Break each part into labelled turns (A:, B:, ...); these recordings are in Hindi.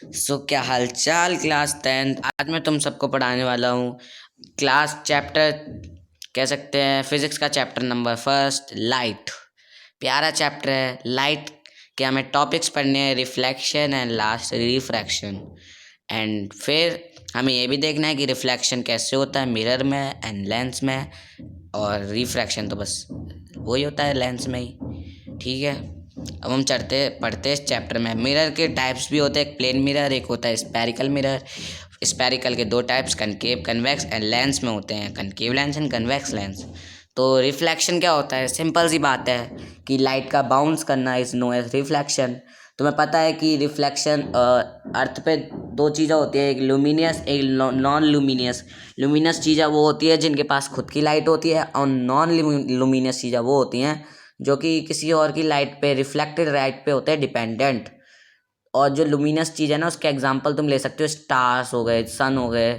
A: क्या हालचाल क्लास 10। आज मैं तुम सबको पढ़ाने वाला हूँ क्लास चैप्टर, कह सकते हैं फिजिक्स का चैप्टर नंबर फर्स्ट, लाइट। प्यारा चैप्टर है लाइट के। हमें टॉपिक्स पढ़ने हैं, reflection and last refraction. And फिर हमें ये भी देखना है कि रिफ्लेक्शन कैसे होता है मिरर में एंड लेंस में, और रिफ्रैक्शन तो बस वही होता है लेंस में ही। ठीक है, अब हम चढ़ते पढ़ते इस चैप्टर में। मिरर के टाइप्स भी होते हैं, एक प्लेन मिरर, एक होता है स्पेरिकल मिरर। स्पेरिकल के दो types, concave convex and lens में होते हैं, concave lens and convex lens. तो रिफ्लेक्शन क्या होता है? सिंपल सी बात है कि लाइट का बाउंस करना इज नो एज रिफ्लेक्शन। तुम्हें पता है कि रिफ्लेक्शन अर्थ पे दो चीज़ें होती है, एक लुमिनियस एक नॉन लुमिनियस। लुमिनियस चीज़ें वो होती है जिनके पास खुद की लाइट होती है, और नॉन लुमिनियस चीज़ें वो होती हैं जो कि किसी और की लाइट पे, रिफ्लेक्टेड लाइट पे होते हैं डिपेंडेंट। और जो लुमिनियस चीज़ है ना, उसके एग्जांपल तुम ले सकते हो, स्टार्स हो गए, सन हो गए।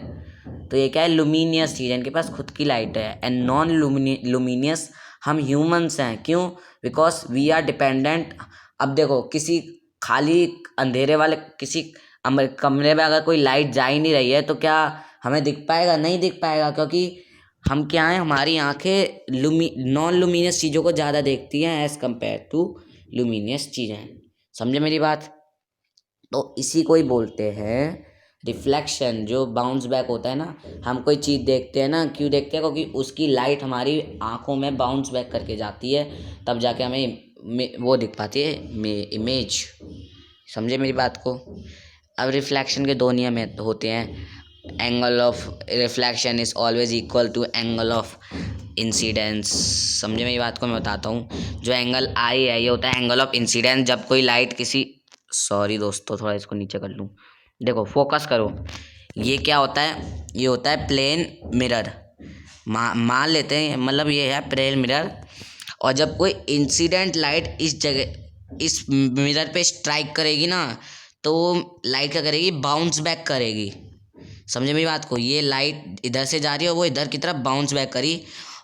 A: तो ये क्या है? लुमिनियस चीज़ है, इनके पास खुद की लाइट है। एंड नॉन लुमिनियस हम ह्यूमंस हैं। क्यों? Because we are dependent. अब देखो, किसी खाली अंधेरे वाले किसी कमरे में अगर कोई लाइट जा ही नहीं रही है तो क्या हमें दिख पाएगा? नहीं दिख पाएगा, क्योंकि हम क्या हैं, हमारी आंखें नॉन लुमिनियस चीज़ों को ज़्यादा देखती हैं एज़ कम्पेयर टू लुमिनियस चीज़ें। समझे मेरी बात? तो इसी को ही बोलते हैं रिफ्लेक्शन। जो बाउंस बैक होता है ना, हम कोई चीज़ देखते हैं ना, क्यों देखते हैं? क्योंकि उसकी लाइट हमारी आंखों में बाउंस बैक करके जाती है, तब जाके हमें वो दिख पाती है इमेज। समझे मेरी बात को? अब रिफ्लेक्शन के दो नियम होते हैं। Angle of reflection is always equal to angle of incidence. समझे मेरी बात को? मैं बताता हूँ। जो एंगल आई है, ये होता है एंगल ऑफ इंसिडेंस। जब कोई लाइट किसी, सॉरी दोस्तों, थोड़ा इसको नीचे कर लूँ। देखो, फोकस करो। ये क्या होता है? ये होता है प्लेन मिरर। मान लेते हैं, मतलब ये है प्लेन मिरर। और जब कोई इंसिडेंट लाइट इस जगह, इस मिरर पे स्ट्राइक करेगी ना, तो वो लाइट क्या करेगी? बाउंस बैक करेगी। समझे मेरी बात को? ये लाइट इधर से जा रही है और वो इधर की तरफ बाउंस बैक करी।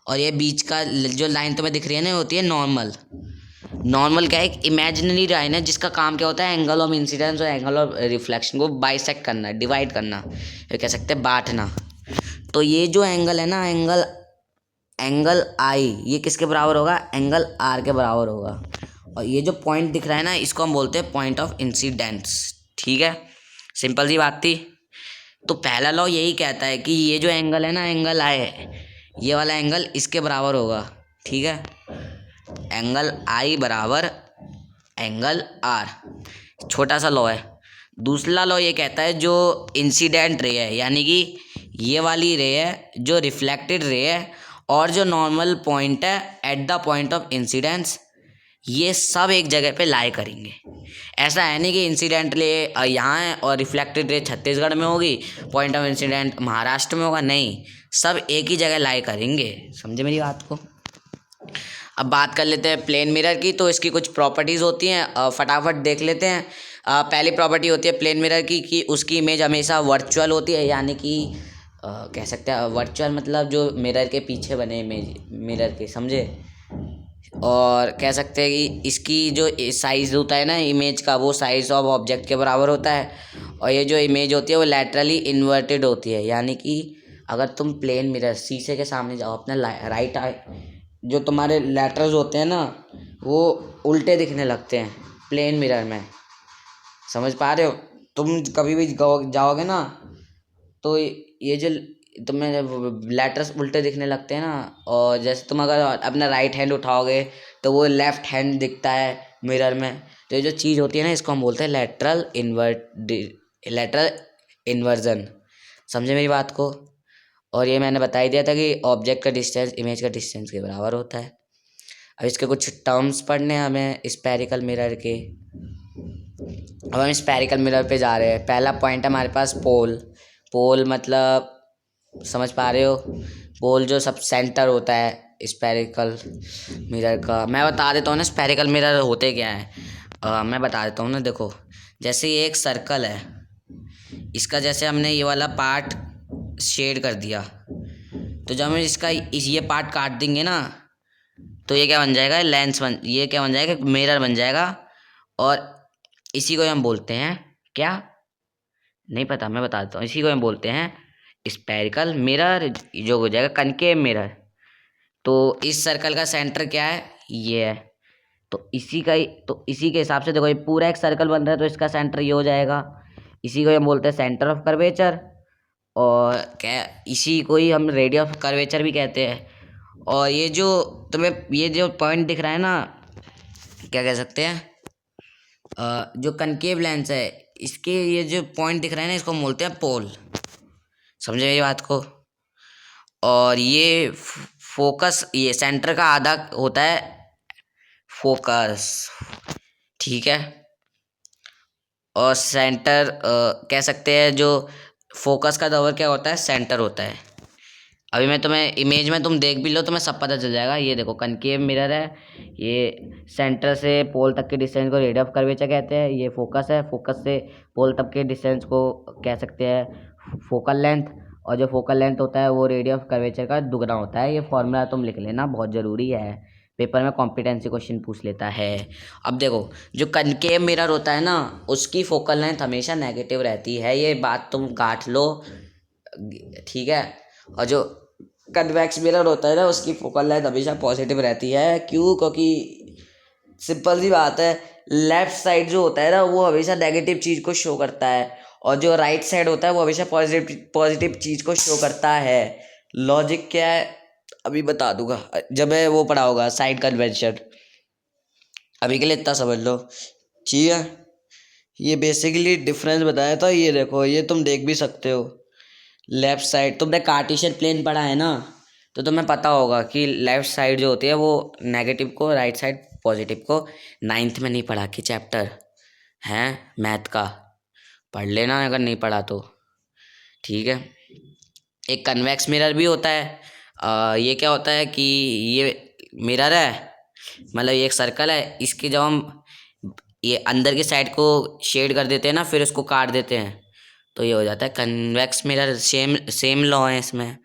A: और ये बीच का जो लाइन तुम्हें दिख रही है ना, होती है नॉर्मल। नॉर्मल क्या है? एक इमेजिनरी लाइन है जिसका काम क्या होता है? एंगल ऑफ इंसिडेंस और एंगल ऑफ रिफ्लेक्शन को बाइसेक्ट करना, डिवाइड करना, ये कह सकते हैं बांटना। तो ये जो एंगल है ना, एंगल एंगल आई, ये किसके बराबर होगा? एंगल आर के बराबर होगा। और ये जो पॉइंट दिख रहा है ना, इसको हम बोलते हैं पॉइंट ऑफ इंसिडेंस। ठीक है, सिंपल सी बात थी। तो पहला लॉ यही कहता है कि ये जो एंगल है ना, एंगल आई, ये वाला एंगल इसके बराबर होगा। ठीक है, एंगल आई बराबर एंगल आर, छोटा सा लॉ है। दूसरा लॉ ये कहता है जो इंसिडेंट रे है, यानी कि ये वाली रे है जो रिफ्लेक्टेड रे है, और जो नॉर्मल पॉइंट है at the point of incidence, ये सब एक जगह पे लाई करेंगे। ऐसा है नहीं कि इंसिडेंट रे यहाँ है और रिफ्लेक्टेड रे छत्तीसगढ़ में होगी, पॉइंट ऑफ इंसिडेंट महाराष्ट्र में होगा। नहीं, सब एक ही जगह लाई करेंगे। समझे मेरी बात को? अब बात कर लेते हैं प्लेन मिरर की। तो इसकी कुछ प्रॉपर्टीज़ होती हैं, फटाफट देख लेते हैं। पहली प्रॉपर्टी होती है प्लेन मिरर की कि उसकी इमेज हमेशा वर्चुअल होती है, यानी कि कह सकते हैं वर्चुअल मतलब जो मिरर के पीछे बने इमेज मिरर के, समझे? और कह सकते हैं कि इसकी जो साइज़ होता है ना इमेज का, वो साइज़ ऑफ ऑब्जेक्ट के बराबर होता है। और ये जो इमेज होती है वो लैटरली इन्वर्टेड होती है, यानी कि अगर तुम प्लेन मिरर शीशे के सामने जाओ, अपना राइट आई, जो तुम्हारे लेटर्स होते हैं ना, वो उल्टे दिखने लगते हैं प्लेन मिरर में। समझ पा रहे हो? तुम कभी भी जाओगे ना, तो ये जो तुम्हें जब लेटर्स उल्टे दिखने लगते हैं ना, और जैसे तुम अगर अपना राइट हैंड उठाओगे तो वो लेफ्ट हैंड दिखता है मिरर में। तो ये जो चीज़ होती है ना, इसको हम बोलते हैं लेटरल इन्वर्जन। समझे मेरी बात को? और ये मैंने बता ही दिया था कि ऑब्जेक्ट का डिस्टेंस इमेज का डिस्टेंस के बराबर होता है। अब इसके कुछ टर्म्स पढ़ने हैं हमें स्पेरिकल मिरर के। अब हम स्पेरिकल मिरर पे जा रहे हैं। पहला पॉइंट है हमारे पास पोल। पोल मतलब समझ पा रहे हो? पोल जो सब सेंटर होता है स्पेरिकल मिरर का। मैं बता देता हूँ ना स्पेरिकल मिरर होते क्या है। मैं बता देता हूँ ना। देखो, जैसे ये एक सर्कल है, इसका जैसे हमने ये वाला पार्ट शेड कर दिया, तो जब हम इसका ये पार्ट काट देंगे ना, तो ये क्या बन जाएगा? ये क्या बन जाएगा? मिरर बन जाएगा। और इसी को हम बोलते हैं क्या? नहीं पता, मैं बता देता हूँ। इसी को हम बोलते हैं स्पेरिकल मिरर, जो हो जाएगा कनकेव मिरर। तो इस सर्कल का सेंटर क्या है, ये है। तो इसी का ही, तो इसी के हिसाब से देखो ये पूरा एक सर्कल बन रहा है, तो इसका सेंटर ये हो जाएगा। इसी को हम बोलते हैं सेंटर ऑफ कर्वेचर। और क्या, इसी को ही हम रेडियस ऑफ कर्वेचर भी कहते हैं। और ये जो तुम्हें ये जो पॉइंट दिख रहा है ना, क्या कह सकते हैं, जो कनकेव लेंस है, इसके ये जो पॉइंट दिख रहा है ना, इसको बोलते हैं पोल। समझे मेरी बात को। और ये फोकस, ये सेंटर का आधा होता है फोकस, ठीक है। और सेंटर कह सकते हैं, जो फोकस का दवर क्या होता है, सेंटर होता है। अभी मैं तुम्हें इमेज में तुम देख भी लो, तुम्हें सब पता चल जाएगा। ये देखो कनकेव मिरर है, ये सेंटर से पोल तक के डिस्टेंस को रेडियस ऑफ कर्वेचर कहते हैं। ये फोकस है, फोकस से पोल तक के डिस्टेंस को कह सकते हैं फोकल लेंथ। और जो फोकल लेंथ होता है वो रेडियस ऑफ कर्वेचर का दुगना होता है। ये फॉर्मूला तुम लिख लेना, बहुत ज़रूरी है, पेपर में कॉम्पिटेंसी क्वेश्चन पूछ लेता है। अब देखो, जो कनकेव मिरर होता है ना, उसकी फोकल लेंथ हमेशा नेगेटिव रहती है, ये बात तुम गांठ लो, ठीक है। और जो कन्वेक्स मिरर होता है ना, उसकी फोकल लेंथ हमेशा पॉजिटिव रहती है। क्यों? क्योंकि सिंपल सी बात है, लेफ्ट साइड जो होता है ना, वो हमेशा नेगेटिव चीज़ को शो करता है, और जो राइट साइड होता है वो हमेशा पॉजिटिव चीज़ को शो करता है। लॉजिक क्या है अभी बता दूंगा जब मैं वो पढ़ा होगा साइड कन्वेंशन। अभी के लिए इतना समझ लो, ठीक है। ये बेसिकली डिफरेंस बताया था, ये देखो, ये तुम देख भी सकते हो। लेफ्ट साइड, तुमने कार्टेशियन प्लेन पढ़ा है ना, तो तुम्हें पता होगा कि लेफ्ट साइड जो होती है वो नेगेटिव को, राइट साइड पॉजिटिव को। नाइन्थ में नहीं पढ़ा कि चैप्टर है मैथ का, पढ़ लेना अगर नहीं पढ़ा तो, ठीक है। एक कन्वेक्स मिरर भी होता है। ये क्या होता है कि ये मिरर है, मतलब ये एक सर्कल है, इसकी जब हम ये अंदर की साइड को शेड कर देते हैं ना, फिर उसको काट देते हैं, तो ये हो जाता है convex mirror. Same same law है इसमें।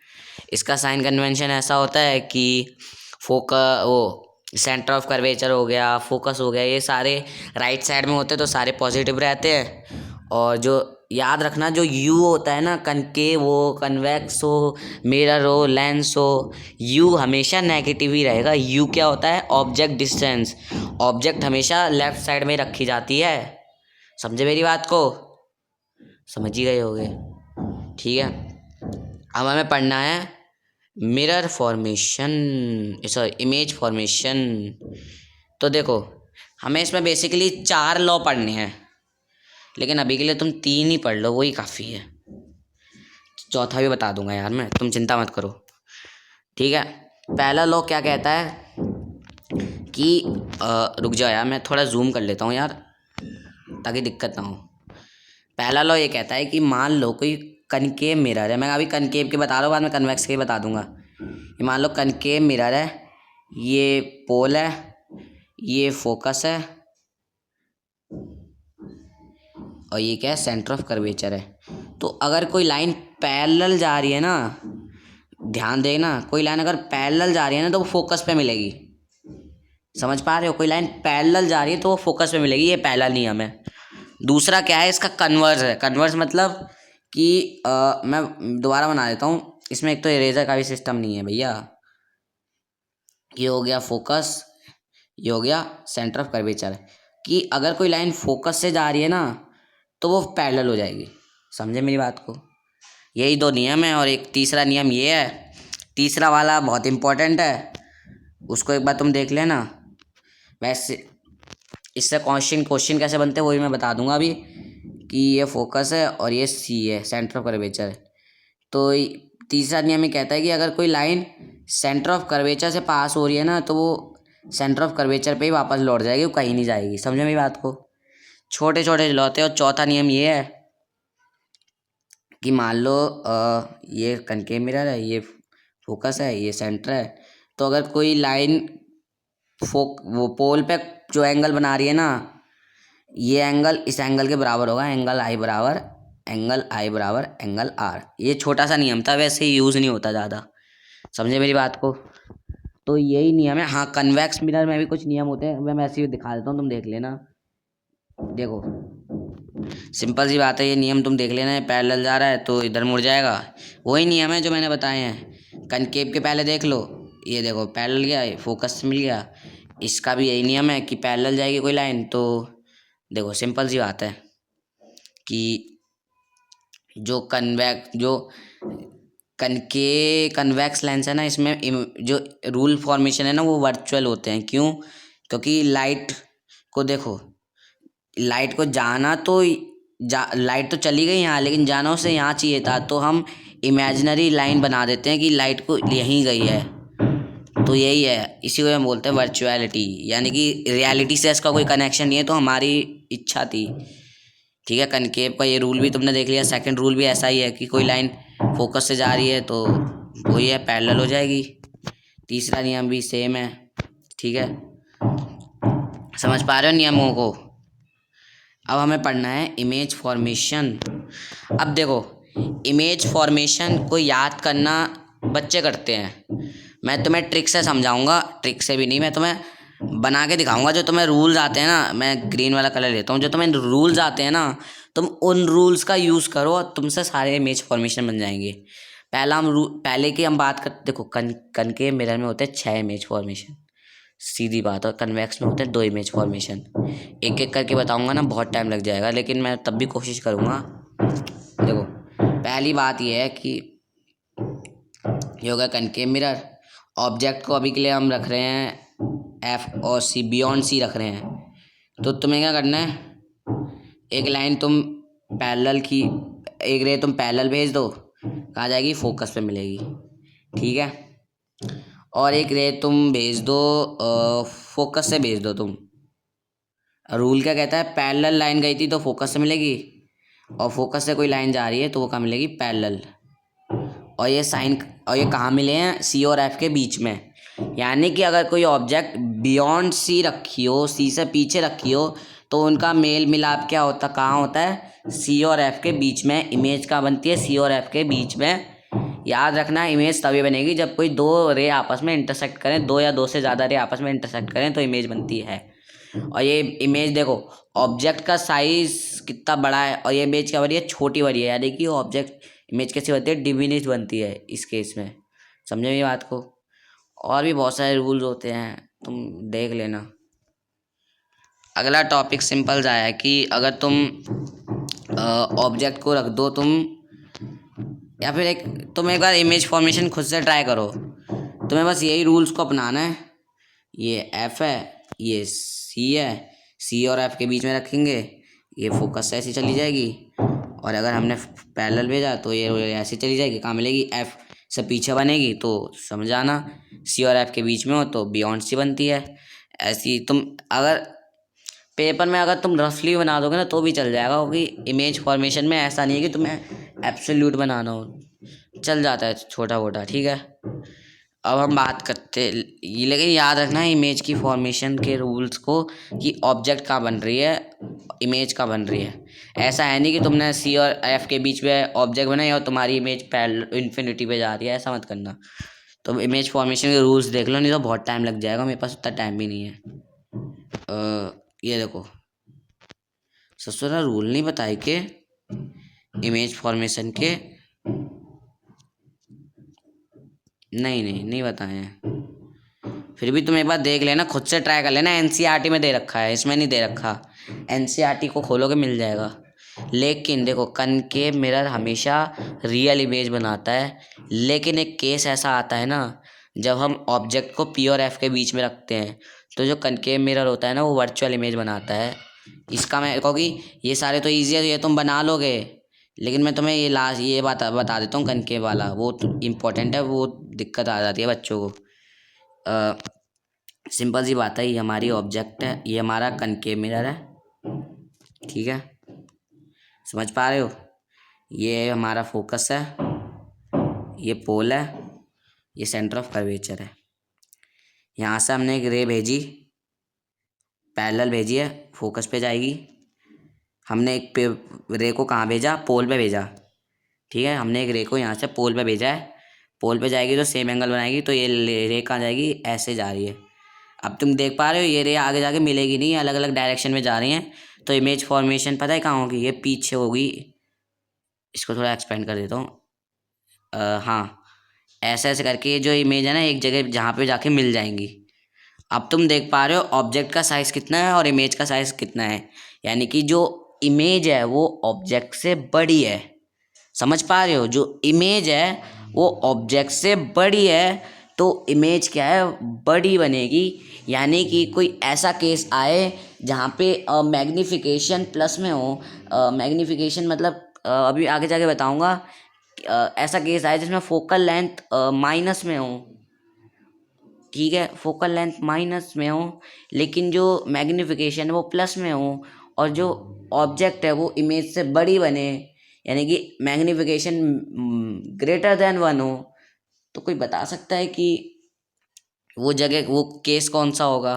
A: इसका साइन कन्वेंशन ऐसा होता है कि वो सेंटर ऑफ कर्वेचर हो गया, फोकस हो गया, ये सारे राइट साइड में होते हैं, तो सारे पॉजिटिव रहते हैं। और जो याद रखना, जो यू होता है ना, कनकेव हो, कन्वेक्स हो, मिरर हो, लेंस हो, यू हमेशा नेगेटिव ही रहेगा। यू क्या होता है, ऑब्जेक्ट डिस्टेंस। ऑब्जेक्ट हमेशा लेफ्ट साइड में रखी जाती है। समझे मेरी बात को? समझ ही गए होगे, ठीक है। अब हमें पढ़ना है mirror formation, sorry image formation. तो देखो, हमें इसमें बेसिकली 4 लॉ पढ़ने हैं, लेकिन अभी के लिए तुम 3 ही पढ़ लो, वही काफ़ी है। चौथा भी बता दूंगा यार मैं, तुम चिंता मत करो, ठीक है। पहला लॉ क्या कहता है कि रुक जाओ यार, मैं थोड़ा जूम कर लेता हूँ यार, ताकि दिक्कत ना हो। पहला लॉ ये कहता है कि मान लो कोई कनकेव मिरर है, मैं अभी कनकेव के बता रहा हूँ, बाद में कन्वेक्स के बता दूंगा। ये मान लो कनकेव मिरर है, ये पोल है, ये फोकस है, और ये क्या है, सेंटर ऑफ कर्वेचर है। तो अगर कोई लाइन पैरेलल जा रही है ना, ध्यान देना, कोई लाइन अगर पैरेलल जा रही है ना, तो वो फोकस पे मिलेगी। समझ पा रहे हो? कोई लाइन पैरेलल जा रही है तो वो फोकस पे मिलेगी, ये पहला नियम है। दूसरा क्या है, इसका कन्वर्स है। कन्वर्स मतलब कि मैं दोबारा बना देता हूँ, इसमें एक तो इरेजर का भी सिस्टम नहीं है भैया। ये हो गया फोकस, ये हो गया सेंटर ऑफ कर्वेचर, कि अगर कोई लाइन फोकस से जा रही है ना, तो वो पैरेलल हो जाएगी। समझे मेरी बात को? यही 2 नियम है। और एक तीसरा नियम ये है, तीसरा वाला बहुत इंपॉर्टेंट है, उसको एक बार तुम देख लेना। वैसे इससे क्वेश्चन कैसे बनते हैं वही मैं बता दूंगा अभी, कि ये फोकस है और ये सी है, सेंटर ऑफ कर्वेचर है। तो तीसरा नियम ये कहता है कि अगर कोई लाइन सेंटर ऑफ कर्वेचर से पास हो रही है ना, तो वो सेंटर ऑफ कर्वेचर पे ही वापस लौट जाएगी, वो कहीं नहीं जाएगी। समझे मेरी बात को? छोटे छोटे लौते। और चौथा नियम ये है कि मान लो ये कनकेव मिरर है, ये फोकस है, ये सेंटर है, तो अगर कोई लाइन वो पोल पे जो एंगल बना रही है ना, ये एंगल इस एंगल के बराबर होगा, एंगल आई बराबर एंगल आर। ये छोटा सा नियम था, वैसे ही यूज़ नहीं होता ज़्यादा। समझे मेरी बात को? तो यही नियम है। हाँ, कन्वेक्स मिरर में भी कुछ नियम होते हैं, मैं ऐसे ही दिखा देता हूँ, तुम देख लेना। देखो, सिंपल सी बात है, ये नियम तुम देख लेना है, पैरेलल जा रहा है तो इधर मुड़ जाएगा। वही नियम है जो मैंने बताए हैं। कनकेव के पहले देख लो, ये देखो पैरेलल गया, फोकस से मिल गया। इसका भी यही नियम है कि पैरेलल जाएगी कोई लाइन तो देखो सिंपल सी बात है कि जो कन्वेक्स लेंस है ना, इसमें जो रूल फॉर्मेशन है ना वो वर्चुअल होते हैं। क्यों? क्योंकि लाइट को देखो, लाइट को जाना तो लाइट तो चली गई यहाँ, लेकिन जाना उसे यहाँ चाहिए था, तो हम इमेजिनरी लाइन बना देते हैं कि लाइट को यहीं गई है। तो यही है, इसी को हम बोलते हैं वर्चुअलिटी, यानी कि रियलिटी से इसका कोई कनेक्शन नहीं है, तो हमारी इच्छा थी। ठीक है, कनकेव का ये रूल भी तुमने देख लिया। सेकंड रूल भी ऐसा ही है कि कोई लाइन फोकस से जा रही है तो वही है, पैरेलल हो जाएगी। तीसरा नियम भी सेम है। ठीक है, समझ पा रहे हो नियमों को? अब हमें पढ़ना है इमेज फॉर्मेशन। अब देखो, इमेज फॉर्मेशन को याद करना बच्चे करते हैं, मैं तुम्हें ट्रिक से समझाऊंगा। ट्रिक से भी नहीं, मैं तुम्हें बना के दिखाऊंगा। जो तुम्हें रूल्स आते हैं ना, मैं ग्रीन वाला कलर लेता हूँ, जो तुम्हें रूल्स आते हैं ना, तुम उन रूल्स का यूज़ करो और तुमसे सारे इमेज फॉर्मेशन बन जाएंगे। पहले की हम बात करते, देखो कनकेव मिरर में होते हैं 6 इमेज फॉर्मेशन, सीधी बात। और कन्वेक्स में होते हैं 2 इमेज फॉर्मेशन। एक एक करके बताऊंगा ना, बहुत टाइम लग जाएगा, लेकिन मैं तब भी कोशिश करूँगा। देखो, पहली बात यह है कि ये होगा कनकेव मिरर। ऑब्जेक्ट को अभी के लिए हम रख रहे हैं एफ और सी, बियॉन्ड सी रख रहे हैं। तो तुम्हें क्या करना है, एक लाइन तुम पैरेलल की, एक रे तुम पैरेलल भेज दो, कहाँ जाएगी? फोकस पे मिलेगी। ठीक है, और एक रे तुम भेज दो फोकस से भेज दो तुम। रूल क्या कहता है? पैरेलल लाइन गई थी तो फोकस से मिलेगी, और फोकस से कोई लाइन जा रही है तो वो कहाँ मिलेगी? पैरेलल। और ये कहाँ मिले हैं? सी और एफ के बीच में। यानी कि अगर कोई ऑब्जेक्ट बियॉन्ड सी रखी हो, सी से पीछे रखी हो, तो उनका मेल मिलाप क्या होता, कहाँ होता है? सी और एफ के बीच में। इमेज कहाँ बनती है? सी और एफ के बीच में। याद रखना, इमेज तभी बनेगी जब कोई 2 रे आपस में इंटरसेक्ट करें, 2 या 2 से ज़्यादा रे आपस में इंटरसेक्ट करें तो इमेज बनती है। और ये इमेज देखो, ऑब्जेक्ट का साइज कितना बड़ा है और ये इमेज क्या बनी है? छोटी बनी है। यानी कि ऑब्जेक्ट इमेज कैसी बनती है? डिमिनिश बनती है इस केस में। समझे मेरी बात को? और भी बहुत सारे रूल्स होते हैं, तुम देख लेना। अगला टॉपिक सिंपल सा है कि अगर तुम ऑब्जेक्ट को रख दो तुम, या फिर तुम एक बार इमेज फॉर्मेशन खुद से ट्राई करो। तुम्हें बस यही रूल्स को अपनाना है। ये एफ है, ये सी है, सी और एफ के बीच में रखेंगे, ये फोकस से ऐसी चली जाएगी। और अगर हमने पैरेलल भेजा तो ये ऐसी चली जाएगी, कहाँ मिलेगी? एफ से पीछे बनेगी। तो समझ आना, सी और एफ के बीच में हो तो बियॉन्ड सी बनती है। ऐसी तुम अगर पेपर में अगर तुम रफली बना दोगे ना तो भी चल जाएगा, क्योंकि इमेज फॉर्मेशन में ऐसा नहीं है कि तुम्हें एब्सोल्यूट बनाना हो, चल जाता है छोटा मोटा। ठीक है, अब हम बात करते ये, लेकिन याद रखना है इमेज की फॉर्मेशन के रूल्स को, कि ऑब्जेक्ट कहाँ बन रही है, इमेज कहाँ बन रही है। ऐसा है नहीं कि तुमने सी और एफ के बीच में ऑब्जेक्ट बनाई और तुम्हारी इमेज पैरेलल इन्फिनिटी पे जा रही है, ऐसा मत करना। तुम इमेज फॉर्मेशन के रूल्स देख लो, नहीं तो बहुत टाइम लग जाएगा, मेरे पास उतना टाइम भी नहीं है। ये देखो, ससुरा रूल नहीं बताए के इमेज फॉर्मेशन के, नहीं बताए हैं। फिर भी तुम एक बार देख लेना, खुद से ट्राई कर लेना। एनसीईआरटी में दे रखा है, इसमें नहीं दे रखा। एनसीईआरटी को खोलोगे मिल जाएगा। लेकिन देखो, कनकेव मिरर हमेशा रियल इमेज बनाता है, लेकिन एक केस ऐसा आता है ना, जब हम ऑब्जेक्ट को पी और एफ के बीच में रखते हैं तो जो कनकेव मिरर होता है ना वो वर्चुअल इमेज बनाता है। इसका मैं, क्योंकि ये सारे तो ईजी है, ये तुम बना लोगे, लेकिन मैं तुम्हें ये बात बता देता हूँ, कनकेव वाला वो इम्पोर्टेंट है, वो दिक्कत आ जाती है बच्चों को। सिंपल सी बात है, ये हमारी ऑब्जेक्ट है, ये हमारा कनकेव मिरर है। ठीक है, समझ पा रहे हो? ये हमारा फोकस है, ये पोल है, ये सेंटर ऑफ कर्वेचर है। यहाँ से हमने एक रे भेजी, पैरेलल भेजी है, फोकस पे जाएगी। हमने एक रे को कहाँ भेजा? पोल पे भेजा। ठीक है, हमने एक रे को यहाँ से पोल पे भेजा है, पोल पे जाएगी तो सेम एंगल बनाएगी, तो ये रे कहाँ जाएगी? ऐसे जा रही है। अब तुम देख पा रहे हो ये रे आगे जाके मिलेगी नहीं, अलग अलग डायरेक्शन में जा रही हैं, तो इमेज फॉर्मेशन पता है कहाँ होगी, ये पीछे होगी। इसको थोड़ा एक्सपेंड कर देता हूँ। हाँ, ऐसे ऐसे करके ये जो इमेज है ना एक जगह जहाँ पे जाके मिल जाएंगी। अब तुम देख पा रहे हो ऑब्जेक्ट का साइज कितना है और इमेज का साइज कितना है, यानी कि जो इमेज है वो ऑब्जेक्ट से बड़ी है। समझ पा रहे हो, जो इमेज है वो ऑब्जेक्ट से बड़ी है, तो इमेज क्या है, बड़ी बनेगी। यानी कि कोई ऐसा केस आए जहाँ पे मैग्नीफिकेशन प्लस में हो, मैग्नीफिकेशन मतलब अभी आगे जाके बताऊंगा। ऐसा केस आए जिसमें फोकल लेंथ माइनस में हो, ठीक है, फोकल लेंथ माइनस में हो लेकिन जो मैग्नीफिकेशन है वो प्लस में हो, और जो ऑब्जेक्ट है वो इमेज से बड़ी बने, यानी कि मैग्नीफिकेशन ग्रेटर देन 1 हो, तो कोई बता सकता है कि वो जगह वो केस कौन सा होगा।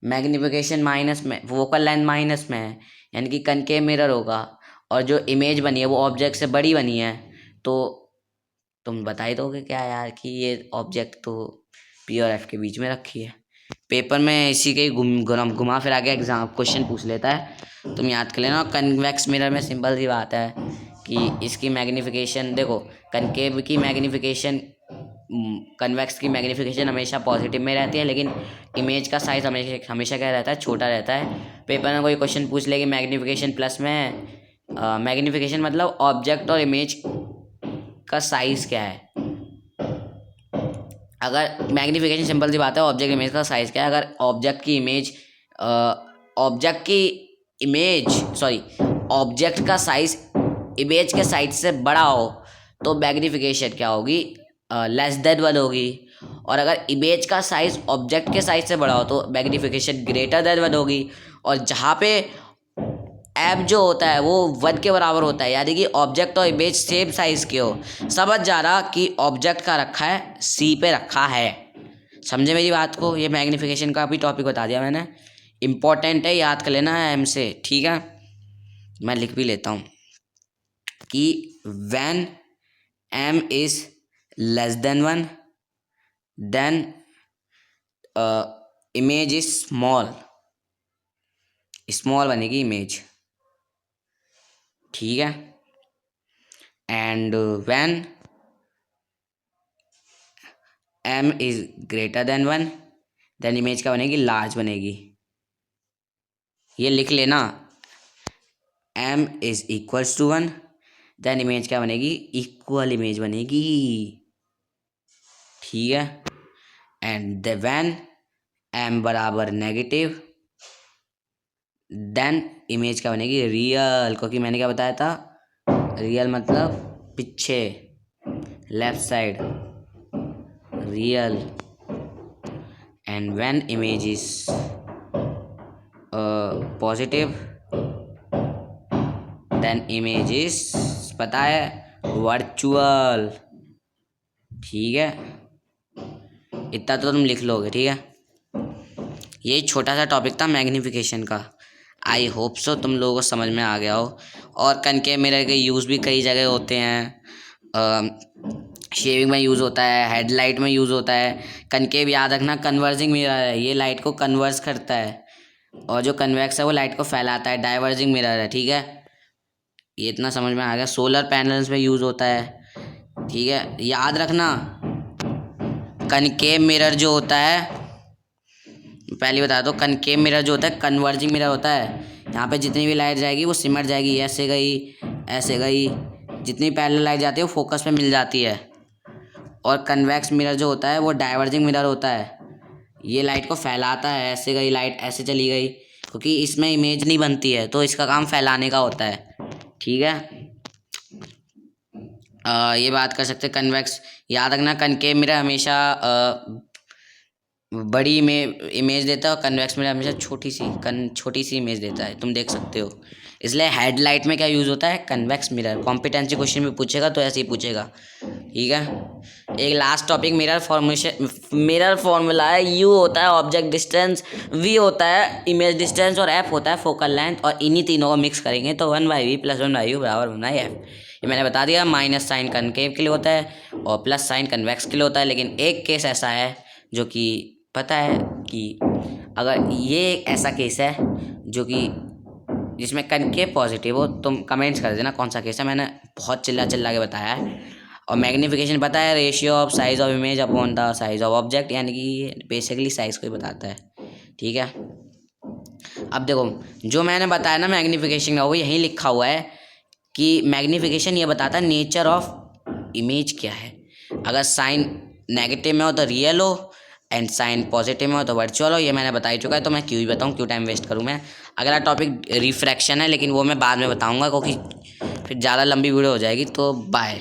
A: मैग्नीफिकेशन माइनस में, फोकल लेंथ माइनस में है, यानी कि कनकेव मिरर होगा, और जो इमेज बनी है वो ऑब्जेक्ट से बड़ी बनी है, तो तुम बता ही दोगे क्या यार कि ये ऑब्जेक्ट तो पी और एफ के बीच में रखी है। पेपर में इसी के ही घुमा फिरा के एग्जाम क्वेश्चन पूछ लेता है, तुम याद कर लेना। कन्वेक्स मिरर में सिंपल सी बात है कि इसकी मैग्नीफिकेशन देखो, कनकेव की मैग्नीफिकेशन, कन्वेक्स की मैग्नीफिकेशन हमेशा पॉजिटिव में रहती है, लेकिन इमेज का साइज हमेशा हमेशा क्या रहता है, छोटा रहता है। पेपर में कोई क्वेश्चन पूछ ले कि मैग्नीफिकेशन प्लस में है, मैग्नीफिकेशन मतलब ऑब्जेक्ट और इमेज का साइज क्या है। अगर मैग्नीफिकेशन सिंपल सी बात है, ऑब्जेक्ट इमेज का साइज क्या है, अगर ऑब्जेक्ट का साइज इमेज के साइज से बड़ा हो तो मैग्नीफिकेशन क्या होगी, लेस देन 1 होगी। और अगर इमेज का साइज ऑब्जेक्ट के साइज से बड़ा हो तो मैग्नीफिकेशन ग्रेटर देन 1 होगी। और जहाँ पे एम जो होता है वो 1 के बराबर होता है, यानी कि ऑब्जेक्ट और इमेज सेम साइज के हो, समझ जा रहा कि ऑब्जेक्ट का रखा है सी पे रखा है। समझे मेरी बात को, ये मैग्नीफिकेशन का भी टॉपिक बता दिया मैंने, इंपॉर्टेंट है, याद कर लेना है एम से, ठीक है। मैं लिख भी लेता हूँ कि when m is less than 1 then image is small बनेगी इमेज, ठीक है। And when m is greater than 1 then image क्या बनेगी, लार्ज बनेगी। ये लिख लेना, m is equals to 1 then image क्या बनेगी, इक्वल इमेज बनेगी, ठीक है। एंड व्हेन एम बराबर नेगेटिव देन इमेज क्या बनेगी, रियल, क्योंकि मैंने क्या बताया था, रियल मतलब पीछे, left side, real. And when image is positive then image is, पता है, वर्चुअल, ठीक है। इतना तो तुम लिख लोगे, ठीक है। ये छोटा सा टॉपिक था मैग्नीफिकेशन का, आई होप सो तुम लोगों को समझ में आ गया हो। और कनकेव मिरर के यूज़ भी कई जगह होते हैं, शेविंग में यूज़ होता है, हेडलाइट में यूज़ होता है। कनकेव याद रखना कन्वर्जिंग मिरर है, ये लाइट को कन्वर्स करता है, और जो कन्वेक्स है वो लाइट को फैलाता है, डाइवर्जिंग मिरर है, ठीक है। ये इतना समझ में आ गया। सोलर पैनल्स में यूज़ होता है, ठीक है, याद रखना। कनकेव मिरर जो होता है, पहले बता दो, कनकेव मिरर जो होता है कन्वर्जिंग मिरर होता है, यहाँ पे जितनी भी लाइट जाएगी वो सिमट जाएगी, ऐसे गई ऐसे गई, जितनी पैरेलल लाइट जाती है वो फोकस पे मिल जाती है। और कन्वेक्स मिरर जो होता है वो डाइवर्जिंग मिरर होता है, ये लाइट को फैलाता है, ऐसे गई लाइट ऐसे चली गई, क्योंकि इसमें इमेज नहीं बनती है तो इसका काम फैलाने का होता है, ठीक है। ये बात कर सकते हैं। कन्वेक्स याद रखना, कनकेव मिरर हमेशा बड़ी में इमेज देता है, और कन्वेक्स मिरर हमेशा छोटी सी इमेज देता है, तुम देख सकते हो। इसलिए हेडलाइट में क्या यूज़ होता है, कन्वेक्स मिरर। कॉम्पिटेंसी क्वेश्चन में पूछेगा तो ऐसे ही पूछेगा, ठीक है। एक लास्ट टॉपिक मिरर फॉर्मूला है। यू होता है ऑब्जेक्ट डिस्टेंस, वी होता है इमेज डिस्टेंस, और एफ होता है फोकल लेंथ, और इन्हीं तीनों को मिक्स करेंगे तो 1/v + 1/u बराबर होना है एफ। ये मैंने बता दिया। माइनस साइन कनकेव के लिए होता है और प्लस साइन कन्वेक्स के लिए होता है, लेकिन एक केस ऐसा है जो कि पता है कि अगर ये एक ऐसा केस है जो कि जिसमें कनकेव पॉजिटिव हो, तुम कमेंट्स कर देना कौन सा केस है। मैंने बहुत चिल्ला चिल्ला के बताया है। और मैग्नीफिकेशन पता है, ratio of size of image upon the size of object, यानी कि बेसिकली साइज को ही बताता है। ठीक है, अब देखो जो मैंने बताया ना मैग्नीफिकेशन का, वो यहीं लिखा हुआ है कि मैग्नीफिकेशन ये बताता है नेचर ऑफ इमेज क्या है। अगर साइन नेगेटिव में हो तो रियल हो, एंड साइन पॉजिटिव में हो तो वर्चुअल हो। ये मैंने बता ही चुका है, तो मैं क्यों ही बताऊँ, क्यों टाइम वेस्ट करूँ मैं। अगला टॉपिक रिफ्रैक्शन है, लेकिन वो मैं बाद में बताऊँगा क्योंकि फिर ज़्यादा लंबी वीडियो हो जाएगी। तो बाय।